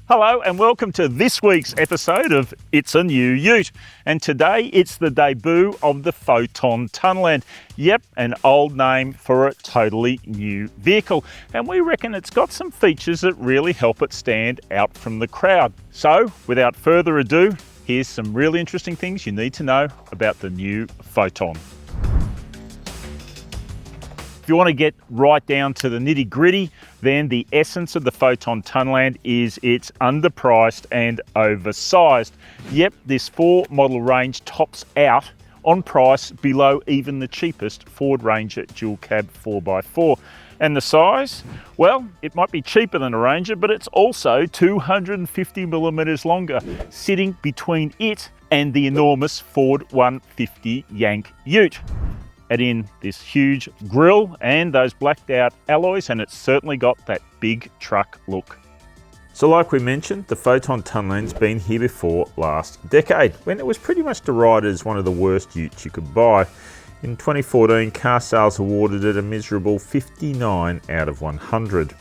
Hello and welcome to this week's episode of It's a New Ute. And today it's the debut of the Foton Tunland. Yep, an old name for a totally new vehicle. And we reckon it's got some features that really help it stand out from the crowd. So without further ado, here's some really interesting things you need to know about the new Foton. If you want to get right down to the nitty gritty, then the essence of the Foton Tunland is it's underpriced and oversized. Yep, this 4 model range tops out on price below even the cheapest Ford Ranger dual cab 4x4. And the size? Well, it might be cheaper than a Ranger, but it's also 250 millimeters longer, sitting between it and the enormous Ford 150 Yank Ute. Add in this huge grille and those blacked out alloys, and it's certainly got that big truck look. So like we mentioned, the Foton Tunland's been here before last decade, when it was pretty much derided as one of the worst utes you could buy. In 2014, carsales awarded it a miserable 59 out of 100.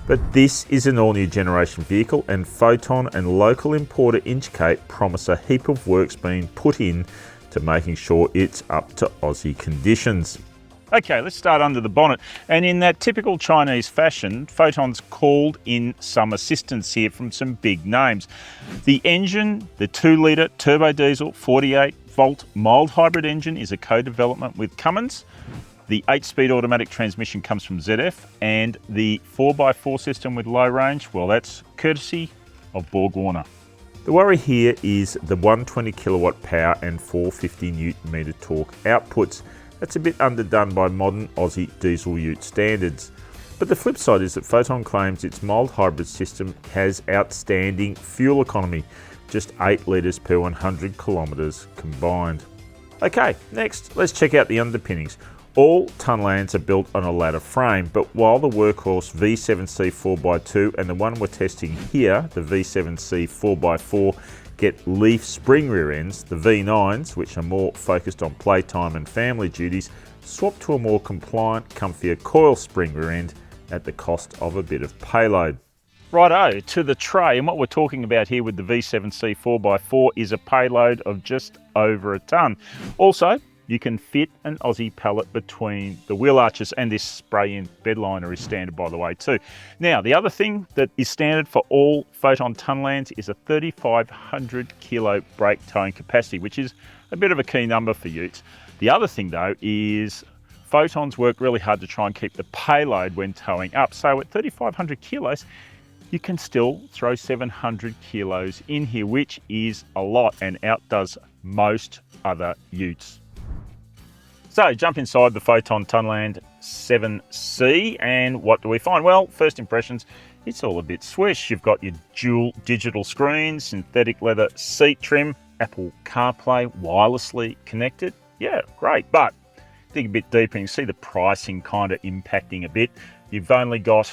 But this is an all-new generation vehicle, and Foton and local importer Inchcape promise a heap of work's being put in to making sure it's up to Aussie conditions. Okay, let's start under the bonnet. And in that typical Chinese fashion, Foton's called in some assistance here from some big names. The engine, the 2-litre turbo diesel 48-volt mild hybrid engine, is a co-development with Cummins. The 8-speed automatic transmission comes from ZF, and the 4x4 system with low range, well, that's courtesy of BorgWarner. The worry here is the 120 kilowatt power and 450 newton meter torque outputs. That's a bit underdone by modern Aussie diesel ute standards. But the flip side is that Foton claims its mild hybrid system has outstanding fuel economy, just 8 litres per 100 kilometres combined. Okay, next let's check out the underpinnings. All Tunlands are built on a ladder frame, but while the workhorse V7-C 4x2 and the one we're testing here, the V7-C 4x4, get leaf spring rear ends, the V9s, which are more focused on playtime and family duties, swap to a more compliant, comfier coil spring rear end at the cost of a bit of payload. Righto, to the tray, and what we're talking about here with the V7-C 4x4 is a payload of just over a tonne. Also, you can fit an Aussie pallet between the wheel arches, and this spray-in bed liner is standard, by the way, too. Now, the other thing that is standard for all Foton Tunlands is a 3,500 kilo brake towing capacity, which is a bit of a key number for utes. The other thing, though, is Fotons work really hard to try and keep the payload when towing up. So at 3,500 kilos, you can still throw 700 kilos in here, which is a lot and outdoes most other utes. So jump inside the Foton Tunland V7-C, and what do we find? Well, first impressions, it's all a bit swish. You've got your dual digital screens, synthetic leather seat trim, Apple CarPlay wirelessly connected. Yeah, great, but dig a bit deeper and you see the pricing kind of impacting a bit. You've only got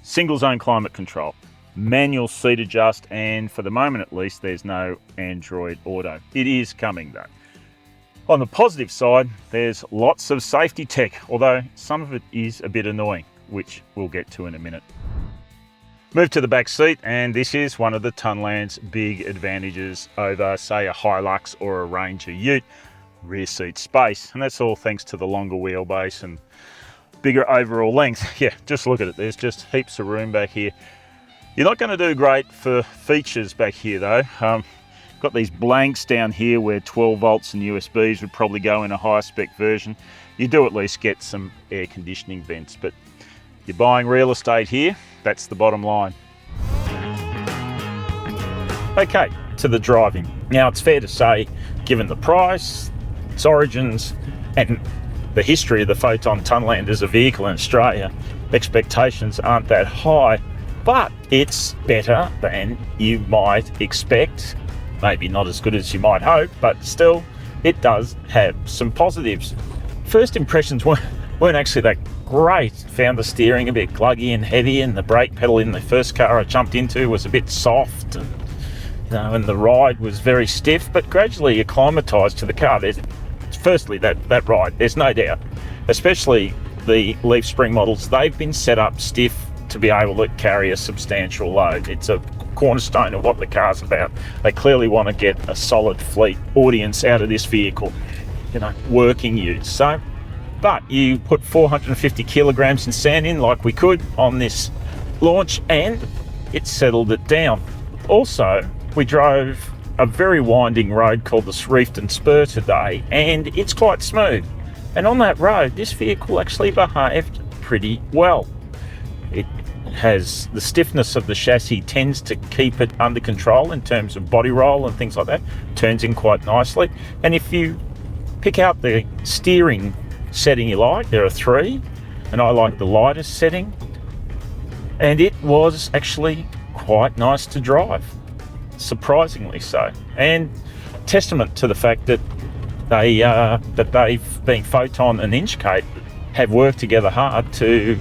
single zone climate control, manual seat adjust, and for the moment at least, there's no Android Auto. It is coming though. On the positive side, there's lots of safety tech, although some of it is a bit annoying, which we'll get to in a minute. Move to the back seat, and this is one of the Tunland's big advantages over, say, a Hilux or a Ranger ute: rear seat space. And that's all thanks to the longer wheelbase and bigger overall length. Yeah, just look at it. There's just heaps of room back here. You're not going to do great for features back here, though. Got these blanks down here where 12 volts and USBs would probably go in a higher spec version. You do at least get some air conditioning vents, but you're buying real estate here, that's the bottom line. Okay, to the driving. Now it's fair to say, given the price, its origins, and the history of the Foton Tunland as a vehicle in Australia, expectations aren't that high, but it's better than you might expect. Maybe not as good as you might hope, but still, it does have some positives. First impressions weren't actually that great. Found the steering a bit gluggy and heavy, and the brake pedal in the first car I jumped into was a bit soft, and the ride was very stiff, but gradually acclimatised to the car. Firstly, that ride, there's no doubt, especially the leaf spring models, they've been set up stiff to be able to carry a substantial load. It's a cornerstone of what the car's about. They clearly want to get a solid fleet audience out of this vehicle, you know, working use. So, but you put 450 kilograms in sand in like we could on this launch, and it settled it down. Also, we drove a very winding road called the Reefton Spur today, and it's quite smooth. And on that road, this vehicle actually behaved pretty well. It has the stiffness of the chassis tends to keep it under control in terms of body roll and things like that. Turns in quite nicely. And if you pick out the steering setting you like, there are 3, and I like the lightest setting. And it was actually quite nice to drive, surprisingly so. And testament to the fact that they've been Foton and Inchcape have worked together hard to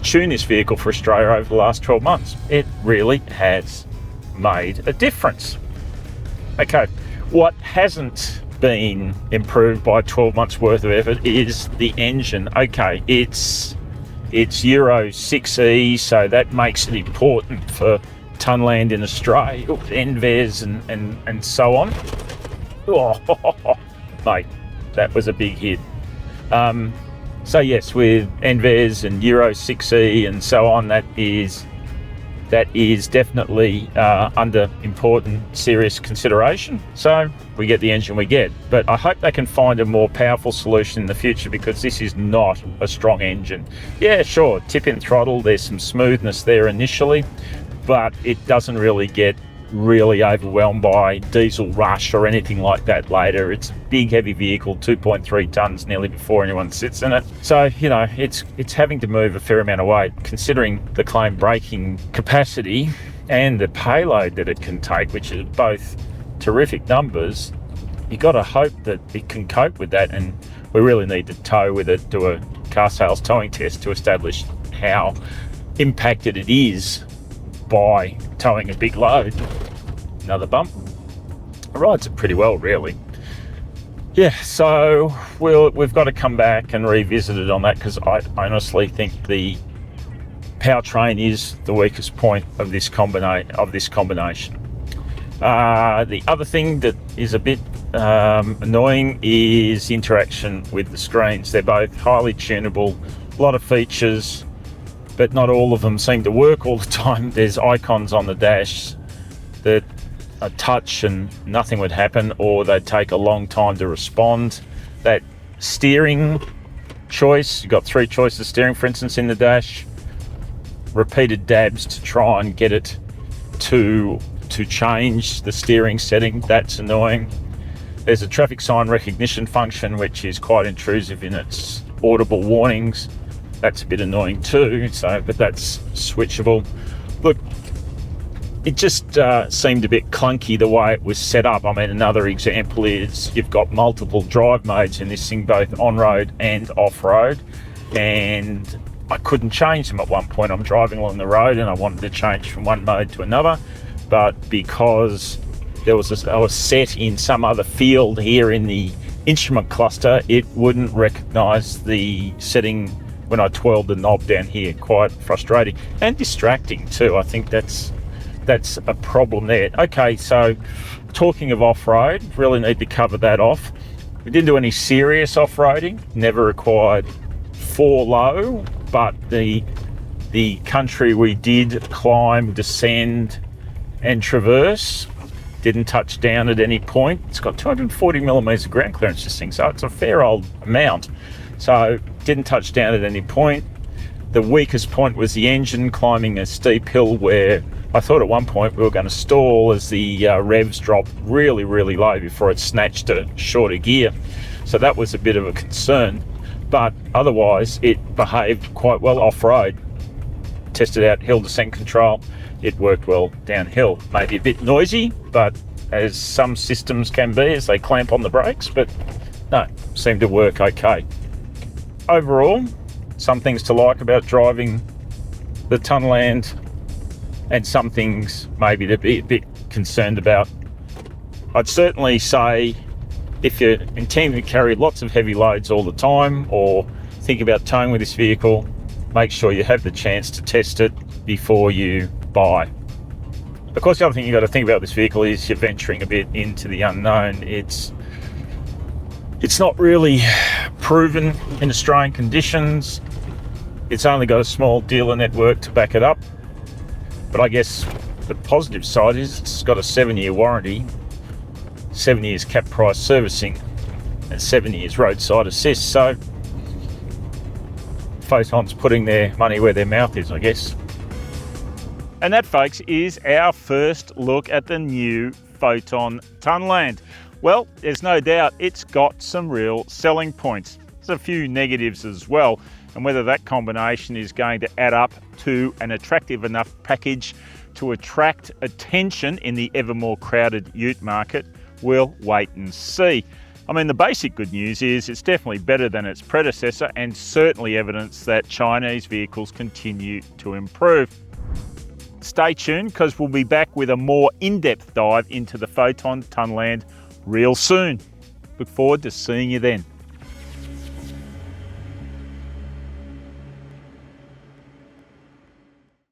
tune this vehicle for Australia over the last 12 months. It really has made a difference. Okay, what hasn't been improved by 12 months worth of effort is the engine. Okay, it's Euro 6E, so that makes it important for Tunland in Australia, NVES and so on. Oh, mate, that was a big hit. So yes, with NVES and Euro 6E and so on, that is definitely under important, serious consideration. So we get the engine we get, but I hope they can find a more powerful solution in the future, because this is not a strong engine. Yeah, sure, tip-in throttle, there's some smoothness there initially, but it doesn't really get really overwhelmed by diesel rush or anything like that later. It's a big heavy vehicle, 2.3 tons nearly before anyone sits in it. So, you know, it's having to move a fair amount of weight, considering the claimed braking capacity and the payload that it can take, which is both terrific numbers. You got to hope that it can cope with that, and we really need to tow with it, do a carsales towing test to establish how impacted it is by towing a big load. Another bump. It rides it pretty well, really. Yeah, so we've got to come back and revisit it on that, because I honestly think the powertrain is the weakest point of this combination. The other thing that is a bit annoying is the interaction with the screens. They're both highly tunable, a lot of features, but not all of them seem to work all the time. There's icons on the dash that a touch and nothing would happen, or they'd take a long time to respond. That steering choice, you've got 3 choices of steering, for instance, in the dash. Repeated dabs to try and get it to change the steering setting. That's annoying. There's a traffic sign recognition function, which is quite intrusive in its audible warnings. That's a bit annoying too, but that's switchable. Look, it just seemed a bit clunky the way it was set up. I mean, another example is you've got multiple drive modes in this thing, both on-road and off-road, and I couldn't change them at one point. I'm driving along the road and I wanted to change from one mode to another, but because I was set in some other field here in the instrument cluster, it wouldn't recognise the setting when I twirled the knob down here. Quite frustrating and distracting too. I think that's a problem there. Okay, so talking of off-road, really need to cover that off. We didn't do any serious off-roading, never required 4 low, but the country we did climb, descend and traverse didn't touch down at any point. It's got 240 millimeters of ground clearance, this thing, so it's a fair old amount. So didn't touch down at any point. The weakest point was the engine, climbing a steep hill where I thought at one point we were going to stall as the revs dropped really, really low before it snatched a shorter gear. So that was a bit of a concern, but otherwise it behaved quite well off-road. Tested out hill descent control, it worked well downhill. Maybe a bit noisy, but as some systems can be as they clamp on the brakes, but no, seemed to work okay. Overall, some things to like about driving the Tunland, and some things maybe to be a bit concerned about. I'd certainly say if you're intending to carry lots of heavy loads all the time, or think about towing with this vehicle, make sure you have the chance to test it before you buy. Of course, the other thing you've got to think about this vehicle is you're venturing a bit into the unknown. It's not really proven in Australian conditions. It's only got a small dealer network to back it up. But I guess the positive side is it's got a 7-year warranty, 7 years cap price servicing, and 7 years roadside assist. So Foton's putting their money where their mouth is, I guess. And that, folks, is our first look at the new Foton Tunland. Well, there's no doubt it's got some real selling points. There's a few negatives as well, and whether that combination is going to add up to an attractive enough package to attract attention in the ever more crowded ute market, we'll wait and see. I mean, the basic good news is it's definitely better than its predecessor, and certainly evidence that Chinese vehicles continue to improve. Stay tuned, because we'll be back with a more in-depth dive into the Foton Tunland real soon. Look forward to seeing you then.